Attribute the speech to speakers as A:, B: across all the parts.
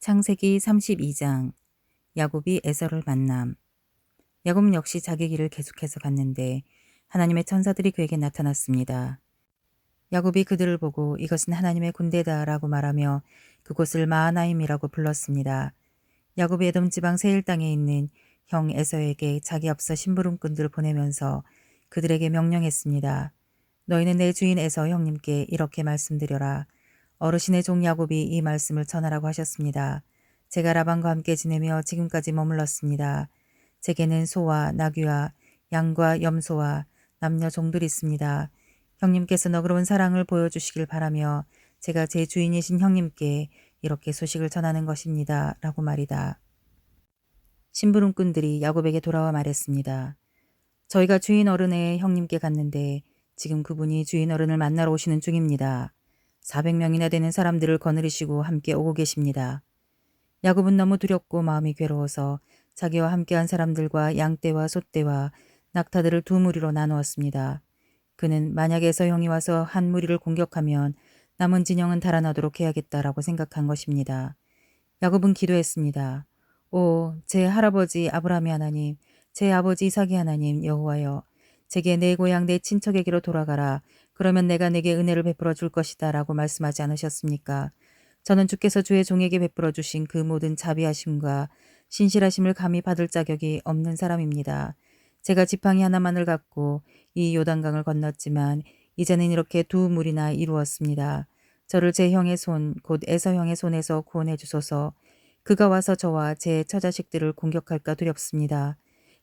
A: 창세기 32장. 야곱이 에서를 만남. 야곱은 역시 자기 길을 계속해서 갔는데 하나님의 천사들이 그에게 나타났습니다. 야곱이 그들을 보고 이것은 하나님의 군대다 라고 말하며 그곳을 마하나임이라고 불렀습니다. 야곱이 에돔 지방 세일 땅에 있는 형 에서에게 자기 앞서 심부름꾼들을 보내면서 그들에게 명령했습니다. 너희는 내 주인 에서 형님께 이렇게 말씀드려라. 어르신의 종 야곱이 이 말씀을 전하라고 하셨습니다. 제가 라반과 함께 지내며 지금까지 머물렀습니다. 제게는 소와 나귀와 양과 염소와 남녀 종들이 있습니다. 형님께서 너그러운 사랑을 보여주시길 바라며 제가 제 주인이신 형님께 이렇게 소식을 전하는 것입니다. 라고 말이다. 심부름꾼들이 야곱에게 돌아와 말했습니다. 저희가 주인 어른의 형님께 갔는데 지금 그분이 주인 어른을 만나러 오시는 중입니다. 400명이나 되는 사람들을 거느리시고 함께 오고 계십니다. 야곱은 너무 두렵고 마음이 괴로워서 자기와 함께한 사람들과 양떼와 소떼와 낙타들을 두 무리로 나누었습니다. 그는 만약 에서 형이 와서 한 무리를 공격하면 남은 진영은 달아나도록 해야겠다라고 생각한 것입니다. 야곱은 기도했습니다. 오, 제 할아버지 아브라함의 하나님, 제 아버지 이삭의 하나님 여호와여, 제게 내 고향 내 친척에게로 돌아가라. 그러면 내가 내게 은혜를 베풀어 줄 것이다 라고 말씀하지 않으셨습니까? 저는 주께서 주의 종에게 베풀어 주신 그 모든 자비하심과 신실하심을 감히 받을 자격이 없는 사람입니다. 제가 지팡이 하나만을 갖고 이 요단강을 건넜지만 이제는 이렇게 두 무리나 이루었습니다. 저를 제 형의 손, 곧 에서 형의 손에서 구원해 주소서. 그가 와서 저와 제 처자식들을 공격할까 두렵습니다.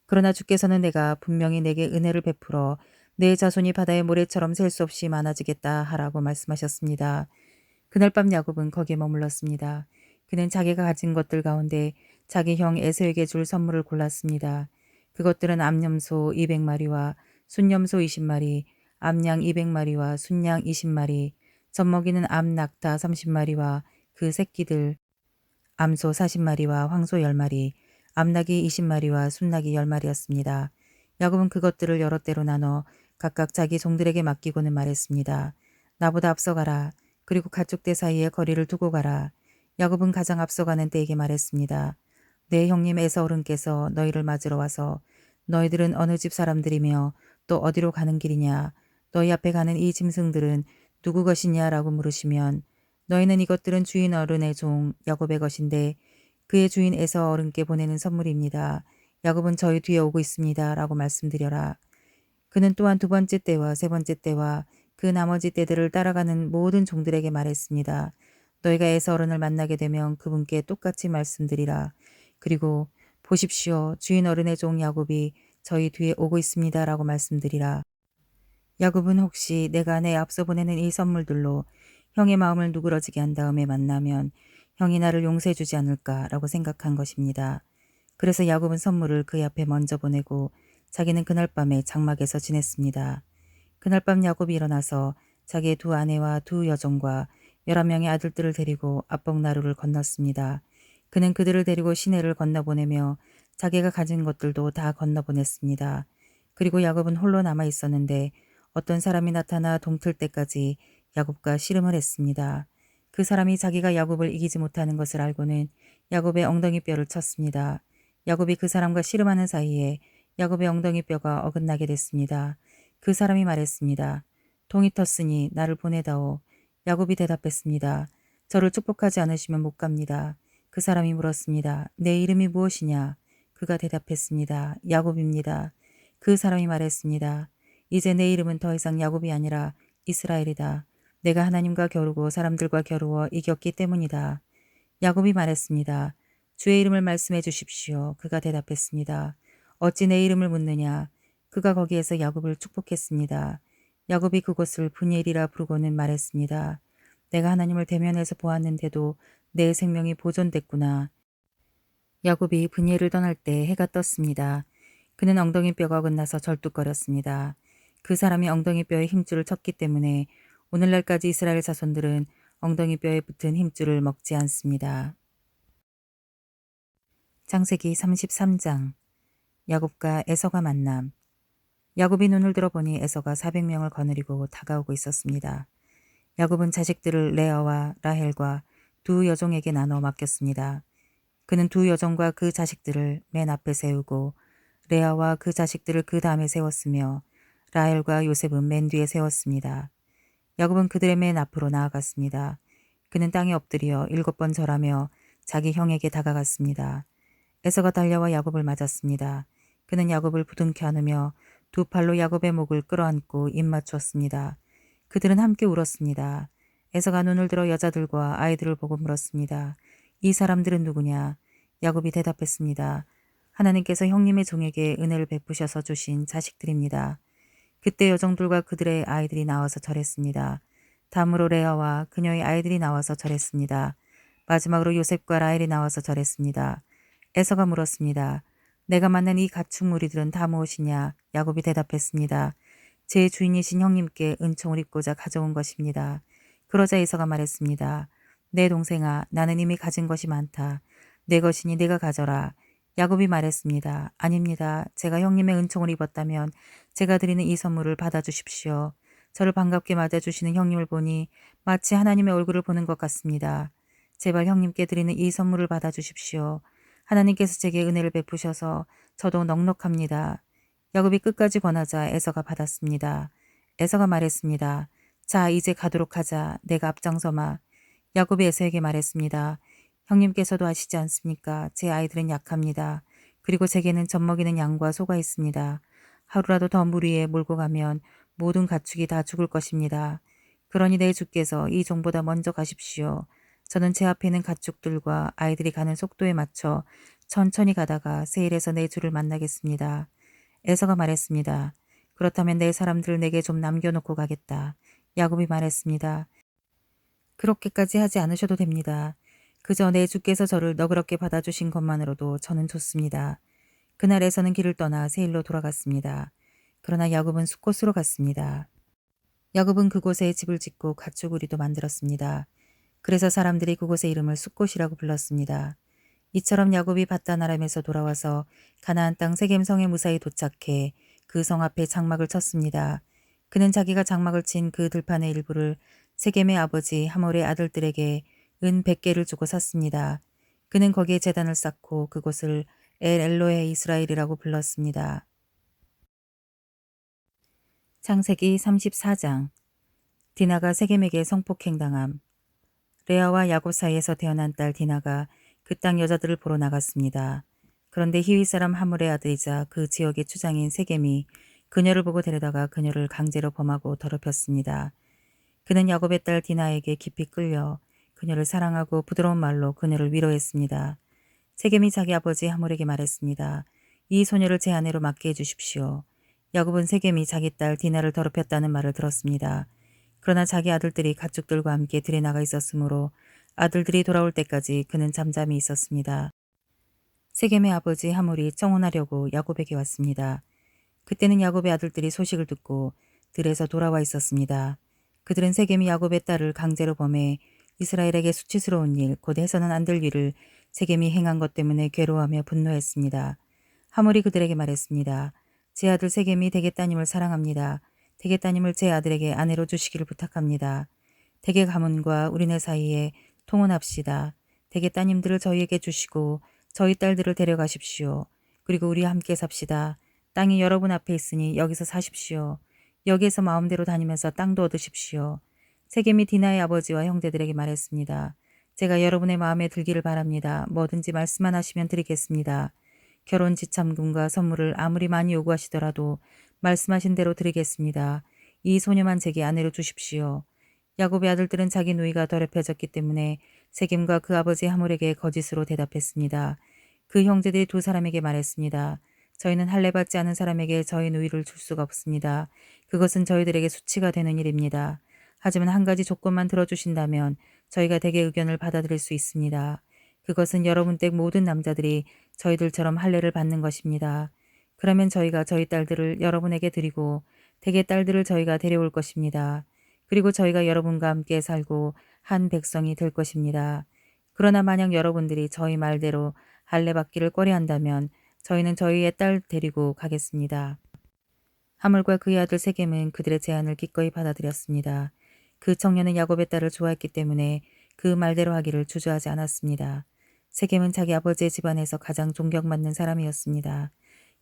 A: 그러나 주께서는 내가 분명히 내게 은혜를 베풀어 내 자손이 바다의 모래처럼 셀 수 없이 많아지겠다 하라고 말씀하셨습니다. 그날 밤 야곱은 거기에 머물렀습니다. 그는 자기가 가진 것들 가운데 자기 형 에서에게 줄 선물을 골랐습니다. 그것들은 암염소 200마리와 순염소 20마리, 암양 200마리와 순양 20마리, 젖먹이는 암낙타 30마리와 그 새끼들, 암소 40마리와 황소 10마리, 암낙이 20마리와 순낙이 10마리였습니다. 야곱은 그것들을 여러 때로 나눠 각각 자기 종들에게 맡기고는 말했습니다. 나보다 앞서가라. 그리고 가축대 사이에 거리를 두고 가라. 야곱은 가장 앞서가는 때에게 말했습니다. 내 형님 에서 어른께서 너희를 맞으러 와서 너희들은 어느 집 사람들이며 또 어디로 가는 길이냐. 너희 앞에 가는 이 짐승들은 누구 것이냐 라고 물으시면 너희는 이것들은 주인 어른의 종 야곱의 것인데 그의 주인 에서 어른께 보내는 선물입니다. 야곱은 저희 뒤에 오고 있습니다. 라고 말씀드려라. 그는 또한 두 번째 때와 세 번째 때와 그 나머지 때들을 따라가는 모든 종들에게 말했습니다. 너희가 에서 어른을 만나게 되면 그분께 똑같이 말씀드리라. 그리고 보십시오. 주인 어른의 종 야곱이 저희 뒤에 오고 있습니다. 라고 말씀드리라. 야곱은 혹시 내가 내 앞서 보내는 이 선물들로 형의 마음을 누그러지게 한 다음에 만나면 형이 나를 용서해 주지 않을까라고 생각한 것입니다. 그래서 야곱은 선물을 그의 앞에 먼저 보내고 자기는 그날 밤에 장막에서 지냈습니다. 그날 밤 야곱이 일어나서 자기의 두 아내와 두 여종과 11명의 아들들을 데리고 압복나루를 건넜습니다. 그는 그들을 데리고 시내를 건너보내며 자기가 가진 것들도 다 건너보냈습니다. 그리고 야곱은 홀로 남아 있었는데 어떤 사람이 나타나 동틀 때까지 야곱과 씨름을 했습니다. 그 사람이 자기가 야곱을 이기지 못하는 것을 알고는 야곱의 엉덩이 뼈를 쳤습니다. 야곱이 그 사람과 씨름하는 사이에 야곱의 엉덩이 뼈가 어긋나게 됐습니다. 그 사람이 말했습니다. 동이 텄으니 나를 보내다오. 야곱이 대답했습니다. 저를 축복하지 않으시면 못 갑니다. 그 사람이 물었습니다. 내 이름이 무엇이냐? 그가 대답했습니다. 야곱입니다. 그 사람이 말했습니다. 이제 내 이름은 더 이상 야곱이 아니라 이스라엘이다. 내가 하나님과 겨루고 사람들과 겨루어 이겼기 때문이다. 야곱이 말했습니다. 주의 이름을 말씀해 주십시오. 그가 대답했습니다. 어찌 내 이름을 묻느냐? 그가 거기에서 야곱을 축복했습니다. 야곱이 그곳을 분이엘이라 부르고는 말했습니다. 내가 하나님을 대면해서 보았는데도 내 생명이 보존됐구나. 야곱이 분이엘을 떠날 때 해가 떴습니다. 그는 엉덩이 뼈가 어긋나서 절뚝거렸습니다. 그 사람이 엉덩이 뼈에 힘줄을 쳤기 때문에 오늘날까지 이스라엘 자손들은 엉덩이 뼈에 붙은 힘줄을 먹지 않습니다. 창세기 33장. 야곱과 에서가 만남. 야곱이 눈을 들어보니 에서가 400명을 거느리고 다가오고 있었습니다. 야곱은 자식들을 레아와 라헬과 두 여종에게 나눠 맡겼습니다. 그는 두 여종과 그 자식들을 맨 앞에 세우고 레아와 그 자식들을 그 다음에 세웠으며 라헬과 요셉은 맨 뒤에 세웠습니다. 야곱은 그들의 맨 앞으로 나아갔습니다. 그는 땅에 엎드려 7번 절하며 자기 형에게 다가갔습니다. 에서가 달려와 야곱을 맞았습니다. 그는 야곱을 부둥켜 안으며 두 팔로 야곱의 목을 끌어안고 입 맞추었습니다. 그들은 함께 울었습니다. 에서가 눈을 들어 여자들과 아이들을 보고 물었습니다. 이 사람들은 누구냐? 야곱이 대답했습니다. 하나님께서 형님의 종에게 은혜를 베푸셔서 주신 자식들입니다. 그때 여종들과 그들의 아이들이 나와서 절했습니다. 다음으로 레아와 그녀의 아이들이 나와서 절했습니다. 마지막으로 요셉과 라헬이 나와서 절했습니다. 에서가 물었습니다. 내가 만난 이 가축 무리들은 다 무엇이냐? 야곱이 대답했습니다. 제 주인이신 형님께 은총을 입고자 가져온 것입니다. 그러자 에서가 말했습니다. 내 동생아, 나는 이미 가진 것이 많다. 내 것이니 내가 가져라. 야곱이 말했습니다. 아닙니다. 제가 형님의 은총을 입었다면 제가 드리는 이 선물을 받아주십시오. 저를 반갑게 맞아주시는 형님을 보니 마치 하나님의 얼굴을 보는 것 같습니다. 제발 형님께 드리는 이 선물을 받아주십시오. 하나님께서 제게 은혜를 베푸셔서 저도 넉넉합니다. 야곱이 끝까지 권하자 에서가 받았습니다. 에서가 말했습니다. 자, 이제 가도록 하자. 내가 앞장서마. 야곱이 에서에게 말했습니다. 형님께서도 아시지 않습니까? 제 아이들은 약합니다. 그리고 제게는 젖먹이는 양과 소가 있습니다. 하루라도 더 물 위에 몰고 가면 모든 가축이 다 죽을 것입니다. 그러니 내 주께서 이 종보다 먼저 가십시오. 저는 제 앞에 있는 가축들과 아이들이 가는 속도에 맞춰 천천히 가다가 세일에서 내 주를 만나겠습니다. 에서가 말했습니다. 그렇다면 내 사람들을 내게 좀 남겨놓고 가겠다. 야곱이 말했습니다. 그렇게까지 하지 않으셔도 됩니다. 그저 내 주께서 저를 너그럽게 받아주신 것만으로도 저는 좋습니다. 그날 에서는 길을 떠나 세일로 돌아갔습니다. 그러나 야곱은 숫곳으로 갔습니다. 야곱은 그곳에 집을 짓고 가축우리도 만들었습니다. 그래서 사람들이 그곳의 이름을 숫곳이라고 불렀습니다. 이처럼 야곱이 바단 아람에서 돌아와서 가나안 땅 세겜성에 무사히 도착해 그 성 앞에 장막을 쳤습니다. 그는 자기가 장막을 친 그 들판의 일부를 세겜의 아버지 하몰의 아들들에게 은 100개를 주고 샀습니다. 그는 거기에 제단을 쌓고 그곳을 엘 엘로헤 이스라엘이라고 불렀습니다. 창세기 34장. 디나가 세겜에게 성폭행당함. 레아와 야곱 사이에서 태어난 딸 디나가 그 땅 여자들을 보러 나갔습니다. 그런데 히위 사람 하물의 아들이자 그 지역의 추장인 세겜이 그녀를 보고 데려다가 그녀를 강제로 범하고 더럽혔습니다. 그는 야곱의 딸 디나에게 깊이 끌려 그녀를 사랑하고 부드러운 말로 그녀를 위로했습니다. 세겜이 자기 아버지 하물에게 말했습니다. 이 소녀를 제 아내로 맡게 해주십시오. 야곱은 세겜이 자기 딸 디나를 더럽혔다는 말을 들었습니다. 그러나 자기 아들들이 가축들과 함께 들에 나가 있었으므로 아들들이 돌아올 때까지 그는 잠잠히 있었습니다. 세겜의 아버지 하물이 청혼하려고 야곱에게 왔습니다. 그때는 야곱의 아들들이 소식을 듣고 들에서 돌아와 있었습니다. 그들은 세겜이 야곱의 딸을 강제로 범해 이스라엘에게 수치스러운 일, 곧 해서는 안 될 일을 세겜이 행한 것 때문에 괴로워하며 분노했습니다. 하물이 그들에게 말했습니다. 제 아들 세겜이 대개 따님을 사랑합니다. 대개 따님을 제 아들에게 아내로 주시기를 부탁합니다. 대개 가문과 우리네 사이에 통혼합시다. 대개 따님들을 저희에게 주시고 저희 딸들을 데려가십시오. 그리고 우리 함께 삽시다. 땅이 여러분 앞에 있으니 여기서 사십시오. 여기에서 마음대로 다니면서 땅도 얻으십시오. 세겜이 디나의 아버지와 형제들에게 말했습니다. 제가 여러분의 마음에 들기를 바랍니다. 뭐든지 말씀만 하시면 드리겠습니다. 결혼 지참금과 선물을 아무리 많이 요구하시더라도 말씀하신 대로 드리겠습니다. 이 소녀만 제게 아내로 주십시오. 야곱의 아들들은 자기 누이가 더럽혀졌기 때문에 세겜과 그 아버지 하몰에게 거짓으로 대답했습니다. 그 형제들이 두 사람에게 말했습니다. 저희는 할례받지 않은 사람에게 저희 누이를 줄 수가 없습니다. 그것은 저희들에게 수치가 되는 일입니다. 하지만 한 가지 조건만 들어주신다면 저희가 대개 의견을 받아들일 수 있습니다. 그것은 여러분 댁 모든 남자들이 저희들처럼 할례를 받는 것입니다. 그러면 저희가 저희 딸들을 여러분에게 드리고 대개 딸들을 저희가 데려올 것입니다. 그리고 저희가 여러분과 함께 살고 한 백성이 될 것입니다. 그러나 만약 여러분들이 저희 말대로 할례 받기를 꺼려한다면 저희는 저희의 딸 데리고 가겠습니다. 하물과 그의 아들 세겜은 그들의 제안을 기꺼이 받아들였습니다. 그 청년은 야곱의 딸을 좋아했기 때문에 그 말대로 하기를 주저하지 않았습니다. 세겜은 자기 아버지의 집안에서 가장 존경받는 사람이었습니다.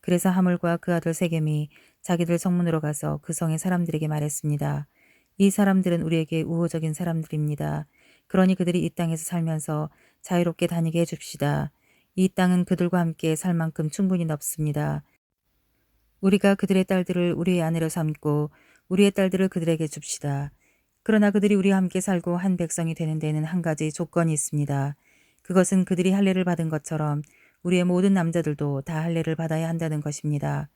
A: 그래서 하물과 그 아들 세겜이 자기들 성문으로 가서 그 성의 사람들에게 말했습니다. 이 사람들은 우리에게 우호적인 사람들입니다. 그러니 그들이 이 땅에서 살면서 자유롭게 다니게 해줍시다. 이 땅은 그들과 함께 살 만큼 충분히 넓습니다. 우리가 그들의 딸들을 우리의 아내로 삼고 우리의 딸들을 그들에게 줍시다. 그러나 그들이 우리와 함께 살고 한 백성이 되는 데는 한 가지 조건이 있습니다. 그것은 그들이 할례를 받은 것처럼 우리의 모든 남자들도 다 할례를 받아야 한다는 것입니다.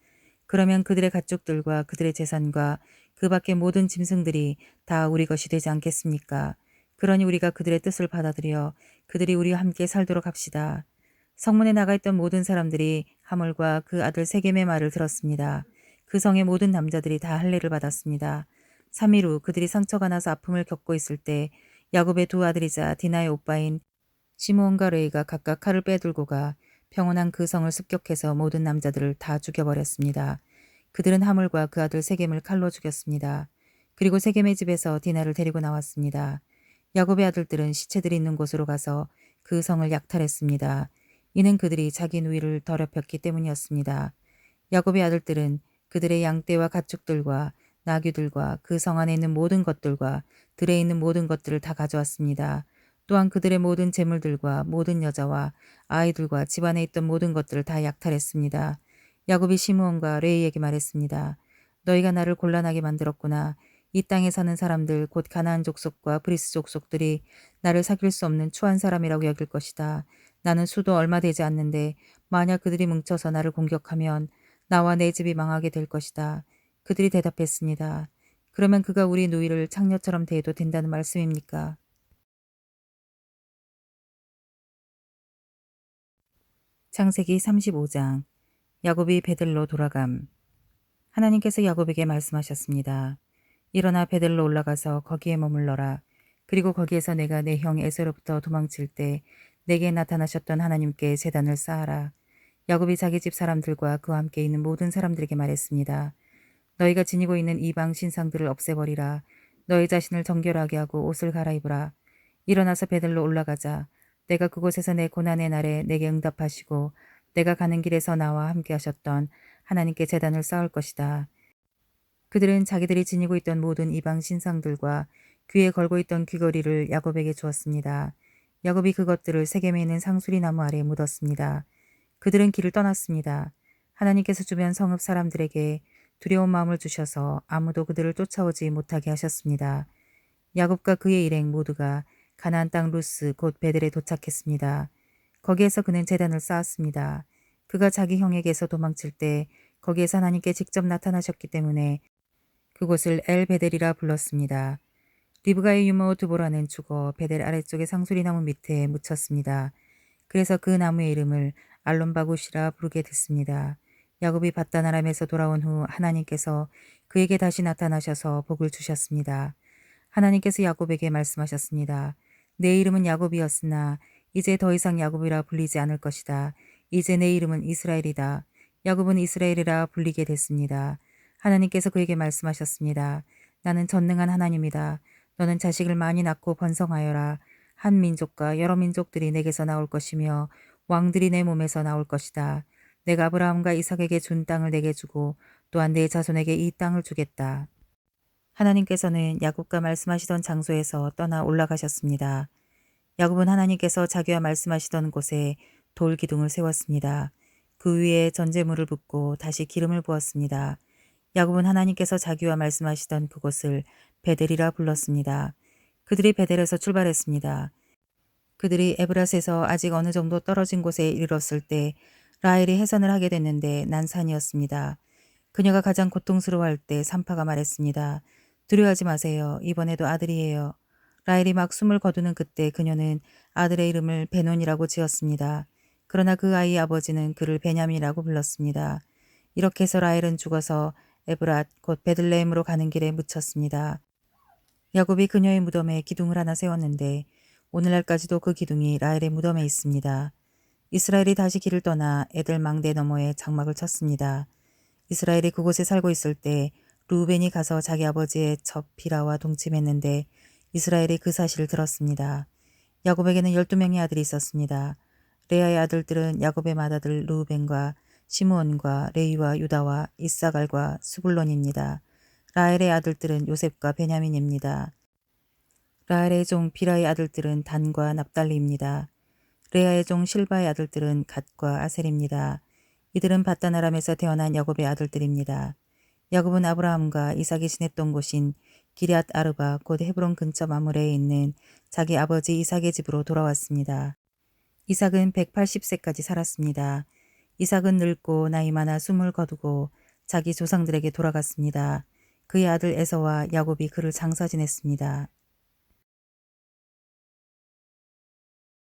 A: 그러면 그들의 가축들과 그들의 재산과 그 밖의 모든 짐승들이 다 우리 것이 되지 않겠습니까? 그러니 우리가 그들의 뜻을 받아들여 그들이 우리와 함께 살도록 합시다. 성문에 나가 있던 모든 사람들이 하물과 그 아들 세겜의 말을 들었습니다. 그 성의 모든 남자들이 다 할례를 받았습니다. 3일 후 그들이 상처가 나서 아픔을 겪고 있을 때 야곱의 두 아들이자 디나의 오빠인 시므온과 레이가 각각 칼을 빼들고 가 평온한 그 성을 습격해서 모든 남자들을 다 죽여버렸습니다. 그들은 하물과 그 아들 세겜을 칼로 죽였습니다. 그리고 세겜의 집에서 디나를 데리고 나왔습니다. 야곱의 아들들은 시체들이 있는 곳으로 가서 그 성을 약탈했습니다. 이는 그들이 자기 누이를 더럽혔기 때문이었습니다. 야곱의 아들들은 그들의 양떼와 가축들과 나귀들과 그 성 안에 있는 모든 것들과 들에 있는 모든 것들을 다 가져왔습니다. 또한 그들의 모든 재물들과 모든 여자와 아이들과 집안에 있던 모든 것들을 다 약탈했습니다. 야곱이 시므온과 레이에게 말했습니다. 너희가 나를 곤란하게 만들었구나. 이 땅에 사는 사람들 곧 가나안 족속과 브리스 족속들이 나를 사귈 수 없는 추한 사람이라고 여길 것이다. 나는 수도 얼마 되지 않는데 만약 그들이 뭉쳐서 나를 공격하면 나와 내 집이 망하게 될 것이다. 그들이 대답했습니다. 그러면 그가 우리 누이를 창녀처럼 대해도 된다는 말씀입니까? 창세기 35장. 야곱이 베들로 돌아감. 하나님께서 야곱에게 말씀하셨습니다. 일어나 베들로 올라가서 거기에 머물러라. 그리고 거기에서 내가 내 형 에서로부터 도망칠 때 내게 나타나셨던 하나님께 제단을 쌓아라. 야곱이 자기 집 사람들과 그와 함께 있는 모든 사람들에게 말했습니다. 너희가 지니고 있는 이방 신상들을 없애버리라. 너희 자신을 정결하게 하고 옷을 갈아입으라. 일어나서 베들로 올라가자. 내가 그곳에서 내 고난의 날에 내게 응답하시고 내가 가는 길에서 나와 함께 하셨던 하나님께 제단을 쌓을 것이다. 그들은 자기들이 지니고 있던 모든 이방 신상들과 귀에 걸고 있던 귀걸이를 야곱에게 주었습니다. 야곱이 그것들을 세겜에 있는 상수리 나무 아래에 묻었습니다. 그들은 길을 떠났습니다. 하나님께서 주변 성읍 사람들에게 두려운 마음을 주셔서 아무도 그들을 쫓아오지 못하게 하셨습니다. 야곱과 그의 일행 모두가 가나안 땅 루스 곧 베델에 도착했습니다. 거기에서 그는 제단을 쌓았습니다. 그가 자기 형에게서 도망칠 때 거기에서 하나님께 직접 나타나셨기 때문에 그곳을 엘 베델이라 불렀습니다. 리브가의 유모 드보라는 죽어 베델 아래쪽의 상수리나무 밑에 묻혔습니다. 그래서 그 나무의 이름을 알론바굿이라 부르게 됐습니다. 야곱이 바단 아람에서 돌아온 후 하나님께서 그에게 다시 나타나셔서 복을 주셨습니다. 하나님께서 야곱에게 말씀하셨습니다. 내 이름은 야곱이었으나 이제 더 이상 야곱이라 불리지 않을 것이다. 이제 내 이름은 이스라엘이다. 야곱은 이스라엘이라 불리게 됐습니다. 하나님께서 그에게 말씀하셨습니다. 나는 전능한 하나님이다. 너는 자식을 많이 낳고 번성하여라. 한 민족과 여러 민족들이 내게서 나올 것이며 왕들이 내 몸에서 나올 것이다. 내가 아브라함과 이삭에게 준 땅을 내게 주고 또한 내 자손에게 이 땅을 주겠다. 하나님께서는 야곱과 말씀하시던 장소에서 떠나 올라가셨습니다. 야곱은 하나님께서 자기와 말씀하시던 곳에 돌 기둥을 세웠습니다. 그 위에 전제물을 붓고 다시 기름을 부었습니다. 야곱은 하나님께서 자기와 말씀하시던 그곳을 베델이라 불렀습니다. 그들이 베델에서 출발했습니다. 그들이 에브라스에서 아직 어느 정도 떨어진 곳에 이르렀을 때 라헬이 해산을 하게 됐는데 난산이었습니다. 그녀가 가장 고통스러워할 때 산파가 말했습니다. 두려워하지 마세요. 이번에도 아들이에요. 라헬이 막 숨을 거두는 그때 그녀는 아들의 이름을 베논이라고 지었습니다. 그러나 그 아이의 아버지는 그를 베냐민이라고 불렀습니다. 이렇게 해서 라헬은 죽어서 에브랏 곧 베들레헴으로 가는 길에 묻혔습니다. 야곱이 그녀의 무덤에 기둥을 하나 세웠는데 오늘날까지도 그 기둥이 라헬의 무덤에 있습니다. 이스라엘이 다시 길을 떠나 에델 망대 너머에 장막을 쳤습니다. 이스라엘이 그곳에 살고 있을 때 루벤이 가서 자기 아버지의 첩 비라와 동침했는데 이스라엘이 그 사실을 들었습니다. 야곱에게는 12명의 아들이 있었습니다. 레아의 아들들은 야곱의 맏아들 르우벤과 시므온과 레위와 유다와 이사갈과 스불론입니다. 라헬의 아들들은 요셉과 베냐민입니다. 라헬의 종 비라의 아들들은 단과 납달리입니다. 레아의 종 실바의 아들들은 갓과 아셀입니다. 이들은 바다나람에서 태어난 야곱의 아들들입니다. 야곱은 아브라함과 이삭이 지냈던 곳인 기럇 아르바 곧 헤브론 근처 마므레에 있는 자기 아버지 이삭의 집으로 돌아왔습니다. 이삭은 180세까지 살았습니다. 이삭은 늙고 나이 많아 숨을 거두고 자기 조상들에게 돌아갔습니다. 그의 아들 에서와 야곱이 그를 장사 지냈습니다.